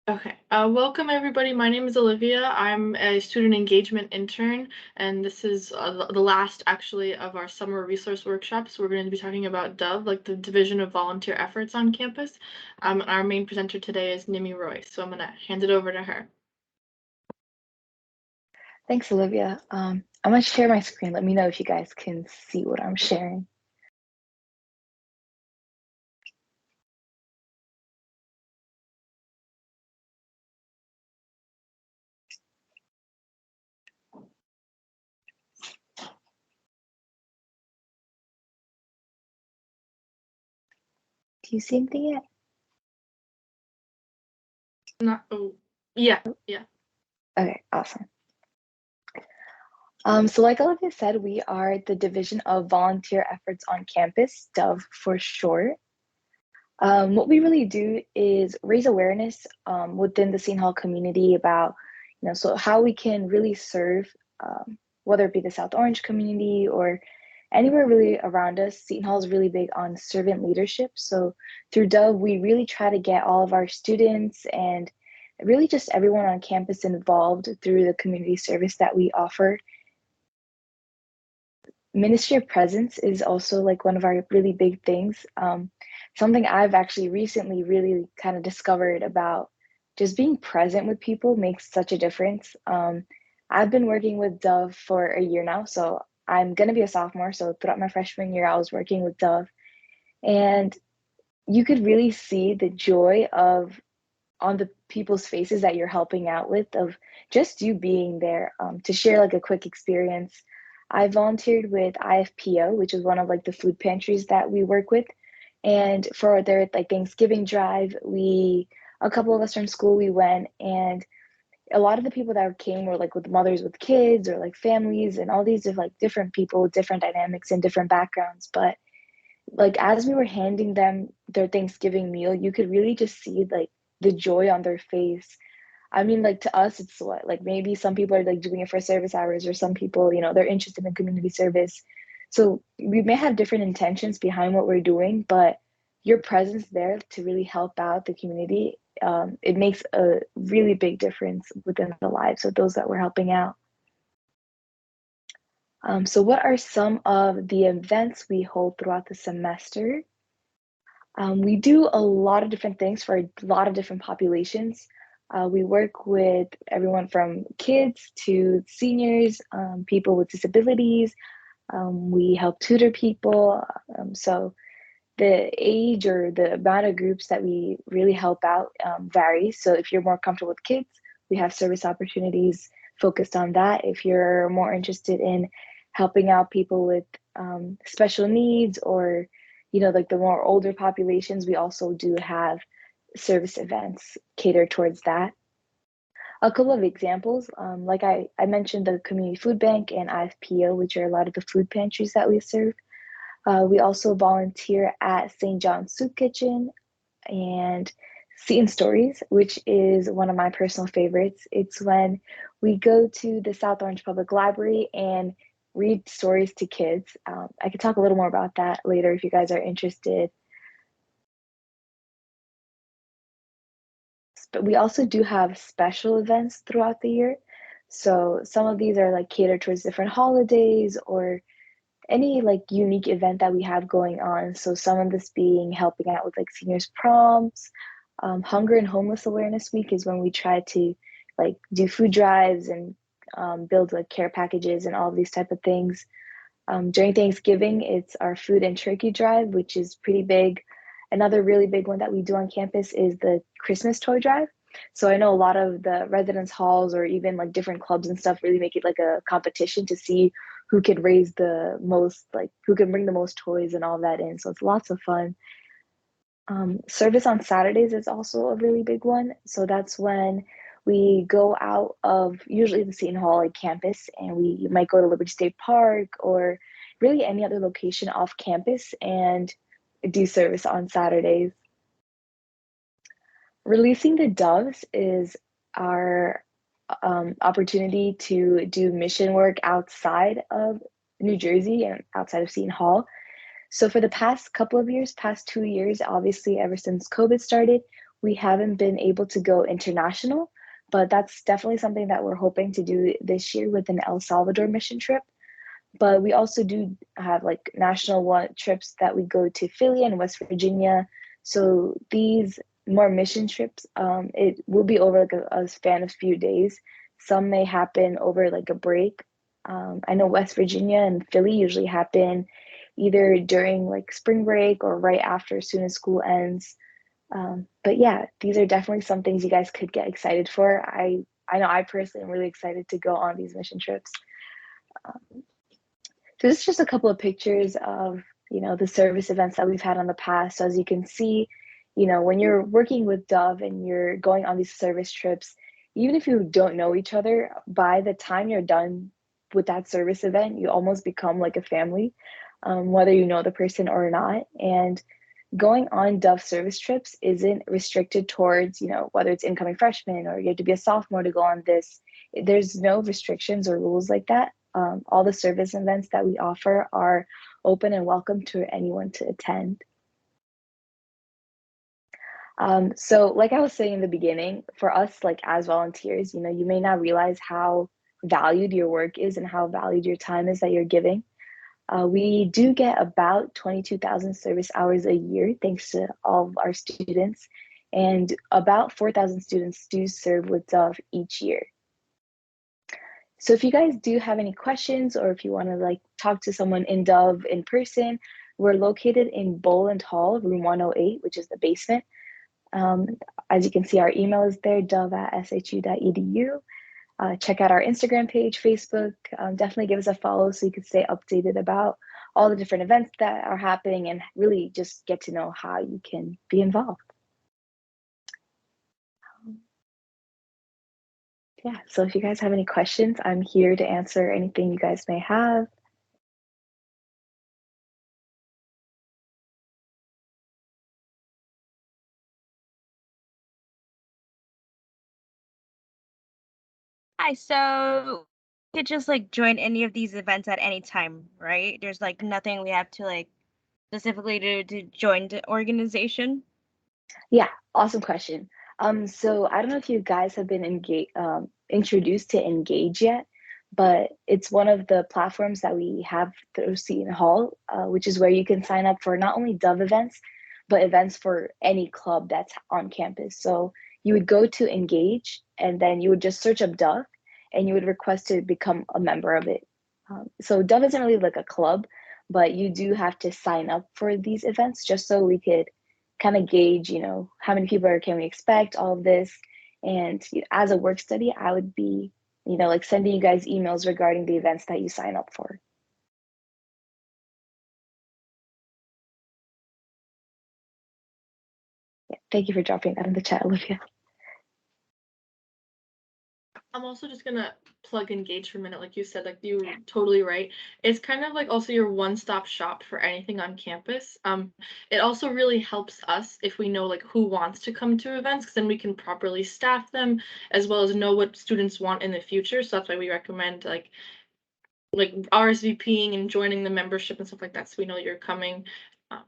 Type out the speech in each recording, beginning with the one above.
Okay. Welcome everybody. My name is Olivia. I'm a student engagement intern, and this is the last actually of our summer resource workshops. We're going to be talking about DOVE, like the Division of Volunteer Efforts on campus. Our main presenter today is Nimi Roy, so I'm going to hand it over to her. Thanks, Olivia. I'm gonna share my screen. Let me know if you guys can see what I'm sharing. Do you see anything yet? Not, oh, yeah, yeah. Okay, awesome. So like Olivia said, we are the Division of Volunteer Efforts on Campus, DOVE for short. What we really do is raise awareness within the Seton Hall community about, so how we can really serve, whether it be the South Orange community or anywhere really around us. Seton Hall is really big on servant leadership. So through Dove, we really try to get all of our students and really just everyone on campus involved through the community service that we offer. Ministry of Presence is also like one of our really big things. Something I've actually recently really kind of discovered about just being present with people makes such a difference. I've been working with Dove for a year now, so I'm going to be a sophomore. So throughout my freshman year, I was working with Dove, and you could really see the joy of on the people's faces that you're helping out with of just you being there. To share like a quick experience, I volunteered with IFPO, which is one of like the food pantries that we work with, and for their like Thanksgiving drive, a couple of us from school, we went, and a lot of the people that came were like with mothers with kids or like families and all these like different people with different dynamics and different backgrounds. But like as we were handing them their Thanksgiving meal, you could really just see like the joy on their face. I mean, like to us, it's what, like maybe some people are like doing it for service hours, or some people, they're interested in community service. So we may have different intentions behind what we're doing, but your presence there to really help out the community, it makes a really big difference within the lives of those that we're helping out. So what are some of the events we hold throughout the semester? We do a lot of different things for a lot of different populations. We work with everyone from kids to seniors, people with disabilities. We help tutor people. So the age or the amount of groups that we really help out varies. So if you're more comfortable with kids, we have service opportunities focused on that. If you're more interested in helping out people with special needs or, like the more older populations, we also do have service events catered towards that. A couple of examples, like I mentioned the community food bank and IFPO, which are a lot of the food pantries that we serve. We also volunteer at St. John's Soup Kitchen and Seton Stories, which is one of my personal favorites. It's when we go to the South Orange Public Library and read stories to kids. I could talk a little more about that later if you guys are interested. But we also do have special events throughout the year. So some of these are like catered towards different holidays or any like unique event that we have going on. So some of this being helping out with like seniors proms. Hunger and Homeless Awareness Week is when we try to like do food drives and build like care packages and all of these type of things. During Thanksgiving, it's our food and turkey drive, which is pretty big. Another really big one that we do on campus is the Christmas toy drive. So I know a lot of the residence halls or even like different clubs and stuff really make it like a competition to see who could raise the most, like who can bring the most toys and all that in. So it's lots of fun. Service on Saturdays is also a really big one. So that's when we go out of usually the Seton Hall like campus and we might go to Liberty State Park or really any other location off campus and do service on Saturdays. Releasing the Doves is our opportunity to do mission work outside of New Jersey and outside of Seton Hall. So for the past couple of years, past 2 years, obviously ever since COVID started, we haven't been able to go international, but that's definitely something that we're hoping to do this year with an El Salvador mission trip. But we also do have like national one trips that we go to Philly and West Virginia. So these more mission trips, it will be over like a span of few days. Some may happen over like a break. I know West Virginia and Philly usually happen either during like spring break or right after, as soon as school ends. But yeah, these are definitely some things you guys could get excited for. I know I personally am really excited to go on these mission trips. So this is just a couple of pictures of, the service events that we've had on the past. So as you can see, when you're working with Dove and you're going on these service trips, even if you don't know each other, by the time you're done with that service event, you almost become like a family, whether you know the person or not. And going on Dove service trips isn't restricted towards, whether it's incoming freshmen or you have to be a sophomore to go on this. There's no restrictions or rules like that. All the service events that we offer are open and welcome to anyone to attend. So like I was saying in the beginning, for us, like as volunteers, you may not realize how valued your work is and how valued your time is that you're giving. We do get about 22,000 service hours a year, thanks to all of our students, and about 4,000 students do serve with Dove each year. So if you guys do have any questions or if you want to like talk to someone in Dove in person, we're located in Boland Hall, room 108, which is the basement. Um, as you can see, our email is there, dove@shu.edu. Check out our Instagram page, Facebook. Definitely give us a follow so you can stay updated about all the different events that are happening and really just get to know how you can be involved. Yeah, so if you guys have any questions, I'm here to answer anything you guys may have. Hi, so we could just like join any of these events at any time, right? There's like nothing we have to like specifically to join the organization. Yeah, awesome question. So I don't know if you guys have been introduced to Engage yet, but it's one of the platforms that we have through Seton Hall, which is where you can sign up for not only Dove events, but events for any club that's on campus. So you would go to Engage, and then you would just search up Dove, and you would request to become a member of it. So Dove isn't really like a club, but you do have to sign up for these events just so we could kind of gauge, how many people can we expect, all of this. And as a work study, I would be, like sending you guys emails regarding the events that you sign up for. Yeah, thank you for dropping that in the chat, Olivia. I'm also just gonna plug Engage for a minute, like you said, like you were totally right. It's kind of like also your one-stop shop for anything on campus. It also really helps us if we know like who wants to come to events, because then we can properly staff them as well as know what students want in the future. So that's why we recommend like RSVPing and joining the membership and stuff like that, so we know you're coming. Um,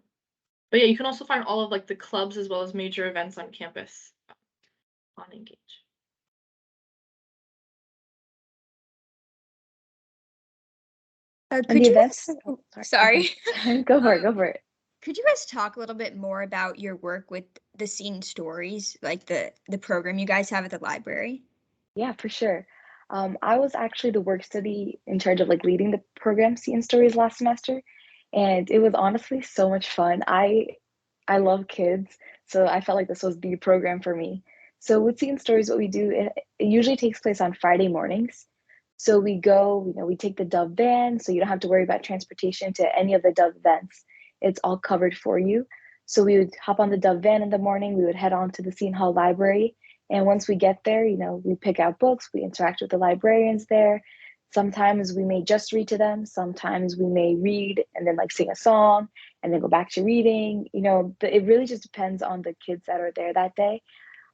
but yeah, you can also find all of like the clubs as well as major events on campus on Engage. And the Could you events, guys, oh, sorry, go sorry, ahead. Go for it, um, go for it. could you guys talk a little bit more about your work with the Scene Stories, like the program you guys have at the library? Yeah, for sure. I was actually the work study in charge of like leading the program Seeing Stories last semester, and it was honestly so much fun. I love kids, so I felt like this was the program for me. So with Seeing Stories, what we do, it usually takes place on Friday mornings. So we go, we take the Dove van, so you don't have to worry about transportation to any of the Dove events. It's all covered for you. So we would hop on the Dove van in the morning, we would head on to the Seton Hall Library, and once we get there, we pick out books, we interact with the librarians there. Sometimes we may just read to them, sometimes we may read and then like sing a song and then go back to reading. It really just depends on the kids that are there that day.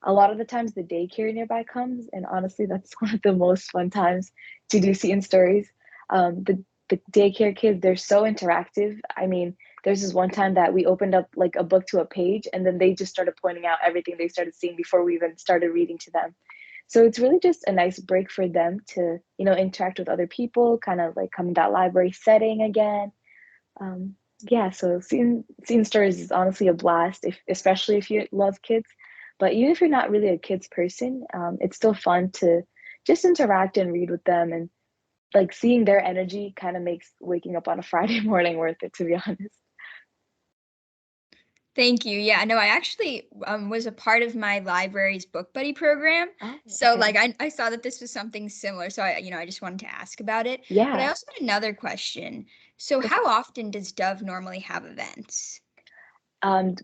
A lot of the times the daycare nearby comes, and honestly, that's one of the most fun times to do Seton Stories. The daycare kids, they're so interactive. I mean, there's this one time that we opened up like a book to a page, and then they just started pointing out everything they started seeing before we even started reading to them. So it's really just a nice break for them to, interact with other people, kind of like come in that library setting again. Um, yeah, so seeing stories is honestly a blast, especially if you love kids. But even if you're not really a kids person, it's still fun to just interact and read with them, and like seeing their energy kind of makes waking up on a Friday morning worth it, to be honest. Thank you. Yeah, no, I actually was a part of my library's book buddy program. Oh, So okay. like I saw that this was something similar. So I just wanted to ask about it. But I Yeah, also had another question. So go for how it. often does Dove normally have events?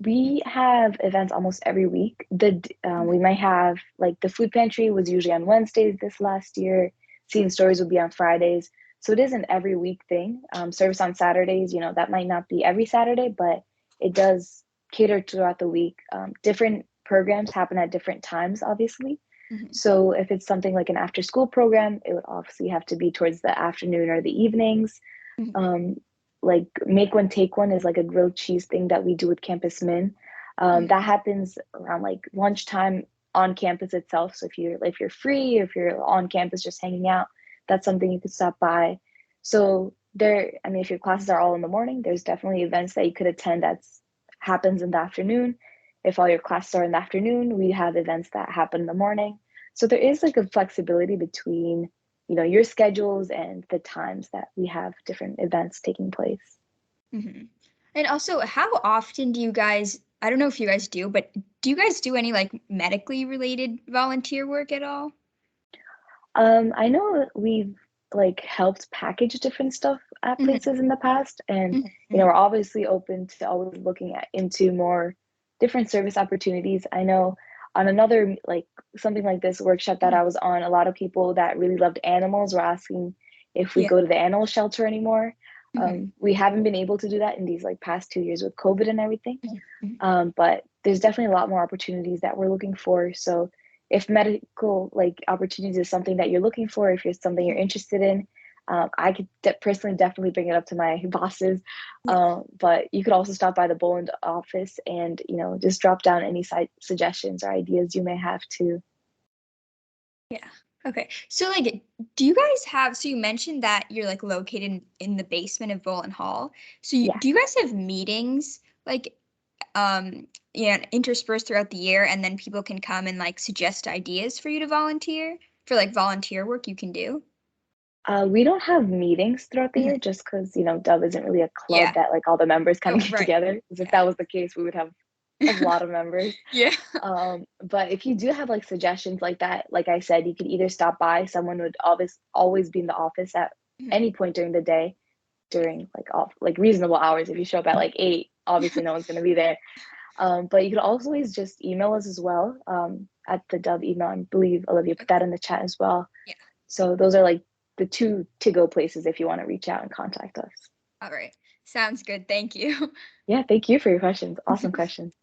We have events almost every week. We Mhm. might have like the food pantry was usually on Wednesdays this last year. Seeing stories would be on Fridays. So it is an every week thing. Service on Saturdays, that might not be every Saturday, but it does cater throughout the week. Different programs happen at different times, obviously. Mhm. So if it's something like an after school program, it would obviously have to be towards the afternoon or the evenings. Mhm. um, like make one take one is like a grilled cheese thing that we do with Campus Min. Mhm. That happens around like lunchtime on campus itself. So if you're free, if you're on campus just hanging out, that's something you could stop by. So there, I mean, if your classes are all in the morning, there's definitely events that you could attend that's happens in the afternoon. If all your classes are in the afternoon, we have events that happen in the morning. So there is like a flexibility between your schedules and the times that we have different events taking place. Mhm. And also, how often do you guys, I don't know if you guys do, but do you guys do any like medically related volunteer work at all? I know we've like helped package different stuff at Mhm. places in the past, and Mhm. we're Mhm. obviously open to always looking into more different service opportunities. I know on another like something like this workshop that Mhm. I was on, a lot of people that really loved animals were asking if we Yeah. go to the animal shelter anymore. Mhm. We haven't been able to do that in these like past 2 years with COVID and everything. Mhm. Mhm. But there's definitely a lot more opportunities that we're looking for. So if medical like opportunities is something that you're looking for, if it's something you're Mhm. interested in, I could personally definitely bring it up to my bosses. Yeah. But you could also stop by the Boland office and just drop down any suggestions or ideas you may have too. Yeah. Okay. So like do you guys have so you mentioned that you're like located in the basement of Bolin Hall. So Yeah. do you guys have meetings like yeah, interspersed throughout the year and then people can come and like suggest ideas for you to volunteer for like volunteer work you can do? We don't have meetings throughout the year Mhm. just because, Dove isn't really a club Yeah. that like all the members kind Oh, of get right. together. Because if Yeah. that was the case, we would have a lot of members. Yeah. But if you do have like suggestions like that, like I said, you could either stop by. Someone would always be in the office at Mhm. any point during the day, during like off like reasonable hours. If you show up at like 8, obviously no one's gonna be there. But you could always just email us as well, at the Dove email. I believe Olivia put that in the chat as well. Yeah. So those are like the two to go places if you want to reach out and contact us. All right. Sounds good. Thank you. Yeah, thank you for your questions. Awesome questions.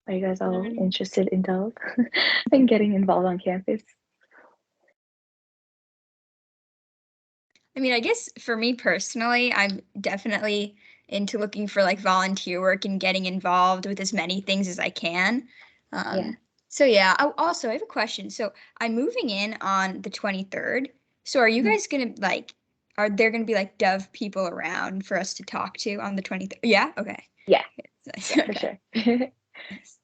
Are you guys Are there all any? interested in Dove and getting involved on campus? I mean, I guess for me personally, I'm definitely into looking for like volunteer work and getting involved with as many things as I can. Yeah. Um, so yeah, also I have a question. So I'm moving in on the 23rd. So are you Mhm. guys gonna like, are there gonna be like Dove people around for us to talk to on the 23rd? Yeah, okay. Yeah. Nice. Yeah, for Okay. sure. Nice.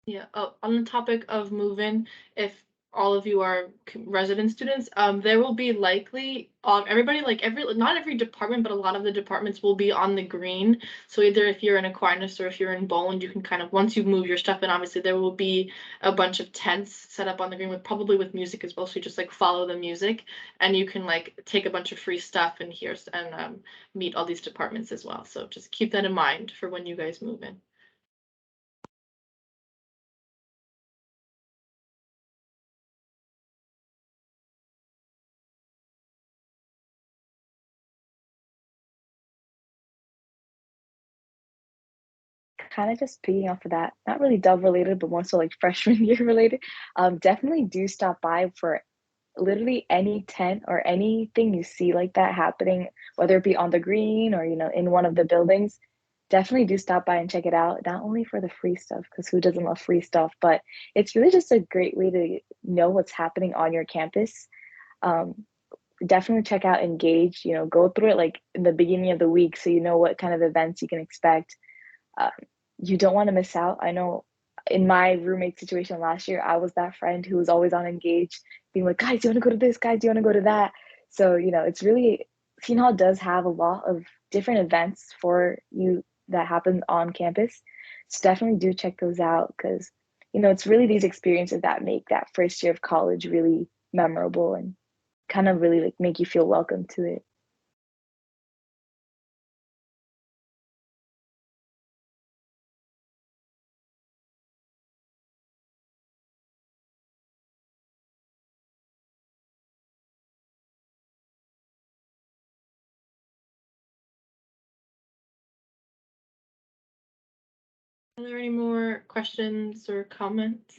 Yeah. Oh, on the topic of move-in, if all of you are resident students, there will be likely everybody like every not every department, but a lot of the departments will be on the green. So either if you're in Aquinas or if you're in Boland, you can kind of once you move your stuff in, obviously there will be a bunch of tents set up on the green with probably with music as well. So you just like follow the music, and you can like take a bunch of free stuff and here and meet all these departments as well. So just keep that in mind for when you guys move in. kind of just picking off of that, not really Dove related, but more so like freshman year related. Definitely do stop by for literally any tent or anything you see like that happening, whether it be on the green or, in one of the buildings. Definitely do stop by and check it out, not only for the free stuff, because who doesn't love free stuff, but it's really just a great way to know what's happening on your campus. Um, Definitely check out Engage, go through it like in the beginning of the week so you know what kind of events you can expect. um, you don't want to miss out. I know in my roommate situation last year, I was that friend who was always on Engage, being like, guys, do you want to go to this? Guys, do you want to go to that? So, it's really, Seton Hall does have a lot of different events for you that happen on campus. So definitely do check those out because, it's really these experiences that make that first year of college really memorable and kind of really like make you feel welcome to it. Are there any more questions or comments?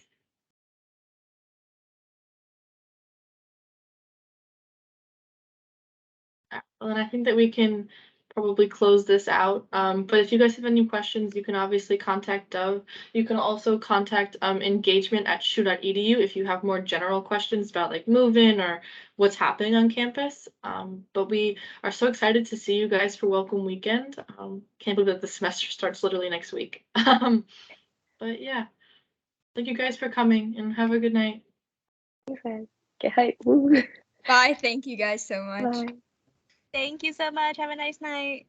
Well, and I think that we can probably close this out. But if you guys have any questions, you can obviously contact Dove. You can also contact engagement at shu.edu if you have more general questions about like move-in or what's happening on campus. But we are so excited to see you guys for welcome weekend. Can't believe that the semester starts literally next week. But yeah, thank you guys for coming and have a good night. Okay. Get hype. Woo. Bye. Thank you guys so much. Bye. Thank you so much. Have a nice night.